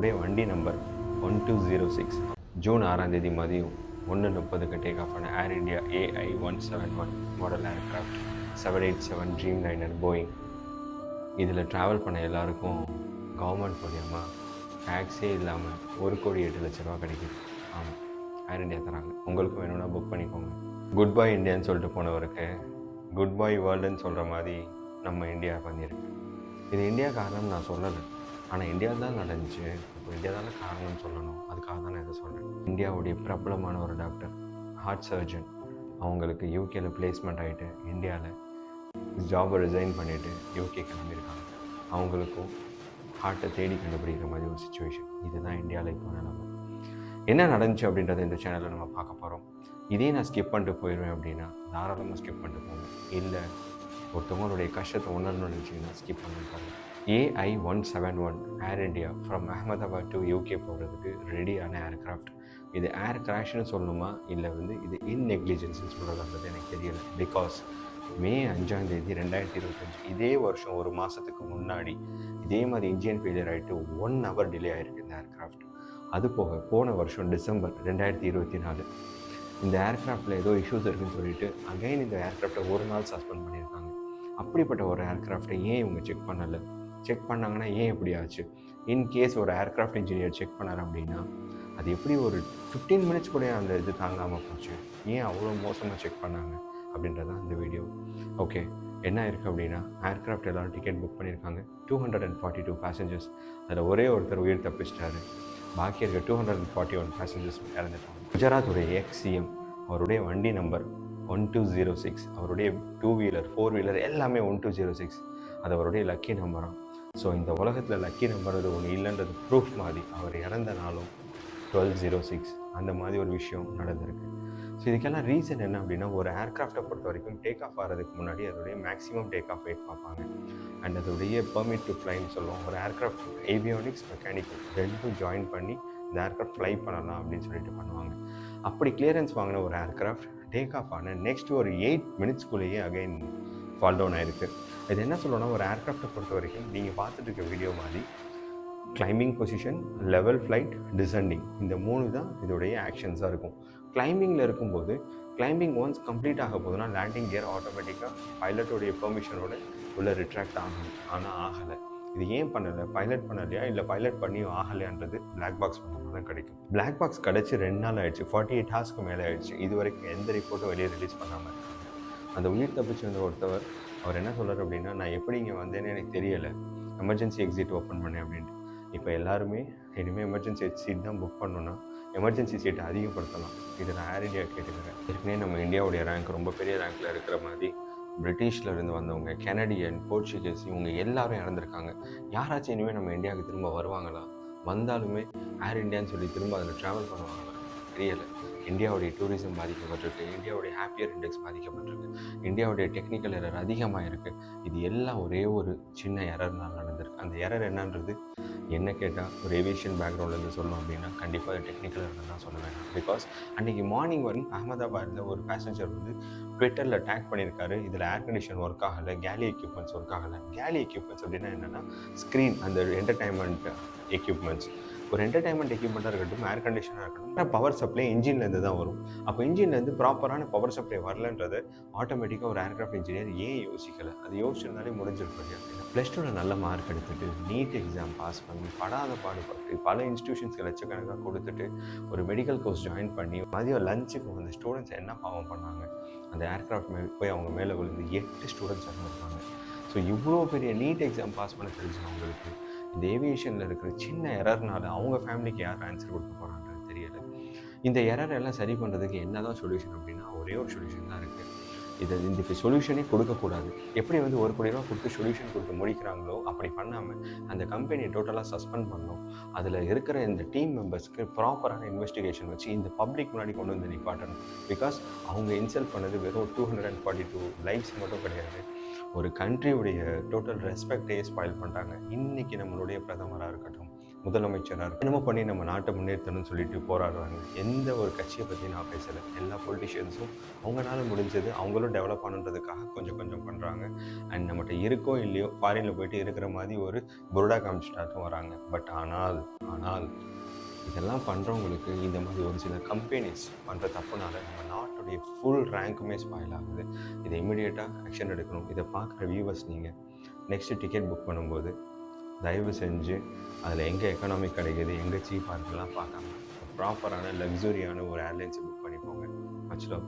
உடைய வண்டி number 1206 June 6ஆம் தேதி மதியம் 1:30க்கு டேக் ஆஃப் ஆன Air India AI-171 model aircraft 787 Dreamliner Boeing. இதில் ட்ராவல் பண்ண எல்லாருக்கும் கவர்மெண்ட் மூலியமாக டேக்ஸே இல்லாமல் 1,08,00,000 கிடைக்குது. ஆமாம், ஏர் இந்தியா தராங்க. உங்களுக்கு வேணும்னா புக் பண்ணிக்கோங்க. குட் பை இந்தியான்னு சொல்லிட்டு போனவருக்கு குட் பை வேர்ல்டுன்னு சொல்கிற மாதிரி நம்ம இந்தியா பண்ணியிருக்கு. இது இந்தியா காரணம் நான் சொல்லலை, ஆனால் இந்தியா தான் நடந்துச்சு. இப்போ இந்தியா தானே காரணம்னு சொல்லணும். அதுக்காக தான் நான் இதை சொல்கிறேன். இந்தியாவுடைய பிரபலமான ஒரு டாக்டர், ஹார்ட் சர்ஜன், அவங்களுக்கு யூகேல பிளேஸ்மெண்ட் ஆகிட்டு இந்தியாவில் ஜாபை ரிசைன் பண்ணிவிட்டு யூகே கிளம்பியிருக்காங்க. அவங்களுக்கும் ஹார்ட்டை தேடி கண்டுபிடிக்கிற மாதிரி ஒரு சுச்சுவேஷன். இதுதான் இந்தியாவில் இப்போ நிலைமை. என்ன நடந்துச்சு அப்படின்றத இந்த சேனலில் நம்ம பார்க்க போகிறோம். இதே நான் ஸ்கிப் பண்ணிட்டு போயிடுவேன் அப்படின்னா தாராளமாக ஸ்கிப் பண்ணிட்டு போங்க. இல்லை ஒருத்தவங்களுடைய கஷ்டத்தை உணரணும்னு நினச்சிங்கன்னா ஸ்கிப் பண்ணிருப்பாங்க. AI-171 air India from Ahmedabad to UK போகிறதுக்கு ரெடியான ஏர்க்ராஃப்ட். இது ஏர் கிராஷ்னு சொல்லணுமா இல்லை இது இன்நெக்லிஜென்ஸ்னு சொல்கிறதுன்றது எனக்கு தெரியலை. பிகாஸ் மே 5ஆம் தேதி 2025 இதே வருஷம் ஒரு மாதத்துக்கு முன்னாடி இதே மாதிரி இன்ஜின் ஃபெயிலியர் ஆகிட்டு 1 hour டிலே ஆகிருக்கு இந்த ஏர்க்ராஃப்ட். அது போக போன வருஷம் டிசம்பர் 2024 இந்த ஏர்க்ராஃப்டில் ஏதோ இஷ்யூஸ் இருக்குதுன்னு சொல்லிட்டு அகைன் இந்த ஏர்க்ராஃப்டை ஒரு நாள் சஸ்பெண்ட் பண்ணியிருக்காங்க. அப்படிப்பட்ட ஒரு ஏர்க்ராஃப்டை ஏன் இவங்க செக் பண்ணலை? செக் பண்ணாங்கன்னா ஏன் எப்படி ஆச்சு? இன்கேஸ் ஒரு ஏர்க்ராஃப்ட் இன்ஜினியர் செக் பண்ணார் அப்படின்னா அது எப்படி ஒரு 15 minutes கூட அந்த இது தாங்காமல் போச்சு? ஏன் அவ்வளோ மோசமாக செக் பண்ணாங்க அப்படின்றதான் இந்த வீடியோ. ஓகே, என்ன இருக்குது அப்படின்னா, ஏர்க்ராஃப்ட் எல்லோரும் டிக்கெட் புக் பண்ணியிருக்காங்க. 242 பேசஞ்சர்ஸ். அதில் ஒரே ஒருத்தர் உயிர் தப்பிச்சிட்டாரு. பாக்கி இருக்க 241 பேசஞ்சர்ஸ் இறந்துட்டாங்க. குஜராத் உடைய எக்ஸ்-சிஎம், அவருடைய வண்டி நம்பர் 1206, அவருடைய 2 வீலர் 4 வீலர் எல்லாமே 1206. அது அவருடைய லக்கி நம்பராம். ஸோ இந்த உலகத்தில் லக்கி நம்பர் அது ஒன்று இல்லைன்றது ப்ரூஃப் மாதிரி அவர் இறந்த நாளும் 1206 அந்த மாதிரி ஒரு விஷயம் நடந்திருக்கு. ஸோ இதுக்கெல்லாம் ரீசன் என்ன அப்படின்னா, ஒரு ஏர்க்ராஃப்டை பொறுத்த வரைக்கும் டேக் ஆஃப் ஆகிறதுக்கு முன்னாடி அதோடைய மேக்ஸிமம் டேக் ஆஃப் வெயிட் பார்ப்பாங்க. அண்ட் அதோடைய பெர்மிட் டு ஃப்ளைன்னு சொல்லுவோம். ஒரு ஏர்க்ராஃப்ட் ஏவியானிக்ஸ் மெக்கானிக்கல் ரெண்டும் ஜாயின் பண்ணி இந்த ஏர்க்ராஃப்ட் ஃப்ளை பண்ணலாம் அப்படின்னு சொல்லிட்டு பண்ணுவாங்க. அப்படி கிளியரன்ஸ் வாங்கின ஒரு ஏர்க்ராஃப்ட் டேக் ஆஃப் ஆன நெக்ஸ்ட் ஒரு 8 minutesக்குள்ளேயே அகைன் ஃபால் டவுன் ஆகிருக்கு. இது என்ன சொல்லணும்னா, ஒரு ஏர்க்ராஃப்டை பொறுத்த வரைக்கும் நீங்கள் பார்த்துட்டு இருக்க வீடியோ மாதிரி climbing position, level flight, descending, இந்த 3 தான் இதோடைய ஆக்ஷன்ஸாக இருக்கும். கிளைம்பிங்கில் இருக்கும்போது கிளைம்பிங் ஒன்ஸ் கம்ப்ளீட் ஆக போதுன்னா லேண்டிங் கியர் ஆட்டோமேட்டிக்காக பைலட்டோடைய பெர்மிஷனோட உள்ள ரிட்ராக்ட் ஆகணும். ஆனால் ஆகலை. இது ஏன் பண்ணலை? பைலட் பண்ணலையா இல்லை பைலட் பண்ணியும் ஆகலையான்றது பிளாக் பாக்ஸ் பண்ணால் தான் கிடைக்கும். பிளாக் பாக்ஸ் கிடச்சி 2 நாள் ஆயிடுச்சு. 48 hours மேலே ஆயிடுச்சு. இது வரைக்கும் எந்த ரிப்போர்ட்டும் வெளியே ரிலீஸ் பண்ணாமல் இருக்காங்க. அந்த உயிர் தப்பிச்சு வந்த ஒருத்தவர் அவர் என்ன சொல்கிறார் அப்படின்னா, நான் எப்படி இங்கே வந்தேன்னு எனக்கு தெரியலை, எமர்ஜென்சி எக்ஸிட் ஓப்பன் பண்ணேன் அப்படின்ட்டு. இப்போ எல்லாருமே இனிமேல் எமர்ஜென்சி சீட் தான் புக் பண்ணணுன்னா எமர்ஜென்சி சீட்டை அதிகப்படுத்தலாம். இதை நான் ஏர் இந்தியா கேட்டுக்கிறேன். ஏற்கனவே நம்ம இந்தியாவுடைய ரேங்க் ரொம்ப பெரிய ரேங்க்கில் இருக்கிற மாதிரி பிரிட்டிஷில் இருந்து வந்தவங்க, கெனடியன், போர்ச்சுகீஸ், இவங்க எல்லாரும் இறந்துருக்காங்க. யாராச்சும் இனிமேல் நம்ம இந்தியாவுக்கு திரும்ப வருவாங்களா? வந்தாலுமே ஏர் இந்தியான்னு சொல்லி திரும்ப அதில் ட்ராவல் பண்ணுவாங்களா? தெரியலை. இந்தியாவுடைய டூரிசம் பாதிக்கப்பட்டிருக்கு. இந்தியாவுடைய ஹாப்பியர் இண்டெக்ஸ் பாதிக்கப்பட்டிருக்கு. இந்தியாவுடைய டெக்னிக்கல் எரர் அதிகமாக இருக்குது. இது எல்லாம் ஒரே ஒரு சின்ன எரர்னால் நடந்திருக்கு. அந்த எரர் என்னன்றது என்ன கேட்டால் ஒரு ஏவியேஷன் பேக்ரவுண்ட்லேருந்து சொல்லணும் அப்படின்னா கண்டிப்பாக அது டெக்னிக்கல் எரர் தான் சொல்ல வேண்டாம். பிகாஸ் அன்றைக்கி மார்னிங் வரைக்கும் அகமதாபாத்தில் ஒரு பேசஞ்சர் ட்விட்டரில் டேக் பண்ணியிருக்காரு, இதில் ஏர் கண்டிஷன் ஒர்க் ஆகலை, கேலி எக்யூப்மெண்ட்ஸ் ஒர்க் ஆகலை. கேலி எக்யூப்மெண்ட்ஸ் அப்படின்னா என்னென்னா ஸ்க்ரீன், அந்த என்டர்டைன்மெண்ட் எக்யூப்மெண்ட்ஸ். ஒரு என்டர்டைன்மெண்ட் எக்யூப்மெண்ட்டாக இருக்கட்டும், ஏர் கண்டிஷனாக இருக்கட்டும், பவர் சப்ளை இன்ஜின்லேருந்து தான் வரும். அப்போ இன்ஜின்லேருந்து ப்ராப்பரான பவர் சப்ளை வரலன்றது ஆட்டோமேட்டிக்காக ஒரு ஏர்க்ராஃப்ட் இன்ஜினியர் ஏன் யோசிக்கலை? அது யோசிச்சிருந்தாலே முடிஞ்சிருக்கும். +2ல் நல்ல மார்க் எடுத்துகிட்டு நீட் எக்ஸாம் பாஸ் பண்ணி படாத பாடுபட்டு பல இன்ஸ்டியூஷன்ஸ்க்கு லட்சக்கணக்காக கொடுத்துட்டு ஒரு மெடிக்கல் கோர்ஸ் ஜாயின் பண்ணி மதியம் லஞ்சுக்கு வந்து ஸ்டூடெண்ட்ஸ் என்ன பாவம் பண்ணாங்க? அந்த ஏர்க்ராஃப்ட் போய் அவங்க மேலே விழுந்து 8 ஸ்டூடெண்ட்ஸ் இறந்துருக்காங்க. ஸோ இவ்வளோ பெரிய நீட் எக்ஸாம் பாஸ் பண்ண தெரிஞ்சவங்களுக்கு இந்த ஏவியேஷனில் இருக்கிற சின்ன எரர்னால அவங்க ஃபேமிலிக்கு யார் ஆன்சர் கொடுக்க போகிறான்றது தெரியலை. இந்த எரர் எல்லாம் சரி பண்ணுறதுக்கு என்ன தான் சொல்யூஷன் அப்படின்னா ஒரே ஒரு சொல்யூஷன் தான் இருக்குது. இதுக்கு சொல்யூஷனே கொடுக்கக்கூடாது. எப்படி 1 கோடி ரூபா கொடுத்து சொல்யூஷன் கொடுத்து முடிக்கிறாங்களோ அப்படி பண்ணாமல் அந்த கம்பெனியை டோட்டலாக சஸ்பெண்ட் பண்ணணும். அதில் இருக்கிற இந்த டீம் மெம்பர்ஸ்க்கு ப்ராப்பரான இன்வெஸ்டிகேஷன் வச்சு இந்த பப்ளிக் முன்னாடி கொண்டு வந்து நிப்பாட்டணும். பிகாஸ் அவங்க இன்சல்ட் பண்ணது வெறும் 242 லைஃப்ஸ் மட்டும் கிடையாது, ஒரு கண்ட்ரியுடைய டோட்டல் ரெஸ்பெக்டே ஸ்பாயில் பண்ணிட்டாங்க. இன்றைக்கி நம்மளுடைய பிரதமராக இருக்கட்டும், முதலமைச்சராக இருக்கு என்னமோ பண்ணி நம்ம நாட்டை முன்னேற்றணும்னு சொல்லிட்டு போராடுறாங்க. எந்த ஒரு கட்சியை பற்றி நான் பேசலை. எல்லா பொலிட்டிஷியன்ஸும் அவங்களால முடிஞ்சது அவங்களும் டெவலப் ஆகணுன்றதுக்காக கொஞ்சம் கொஞ்சம் பண்ணுறாங்க. அண்ட் நம்மகிட்ட இருக்கோ இல்லையோ ஃபாரினில் போயிட்டு இருக்கிற மாதிரி ஒரு புருடா காமிச்சிட்டாட்டும் வராங்க. பட் ஆனால் இதெல்லாம் பண்ணுறவங்களுக்கு இந்த மாதிரி ஒரு சில கம்பெனிஸ் பண்ணுற தப்புனால நம்ம நாட்டுடைய ஃபுல் ரேங்க்குமே ஸ்பாயில் ஆகுது. இதை இமிடியேட்டாக ஆக்ஷன் எடுக்கணும். இதை பார்க்குற வியூவர்ஸ் நீங்கள் நெக்ஸ்ட்டு டிக்கெட் புக் பண்ணும்போது தயவு செஞ்சு அதில் எங்கே எக்கனாமிக் கிடைக்கிது, எங்கே சீப்பாக இருக்குலாம் பார்க்காம ப்ராப்பரான லக்ஸுரியான ஒரு ஏர்லைன்ஸை புக் பண்ணிப்போங்க. Much love.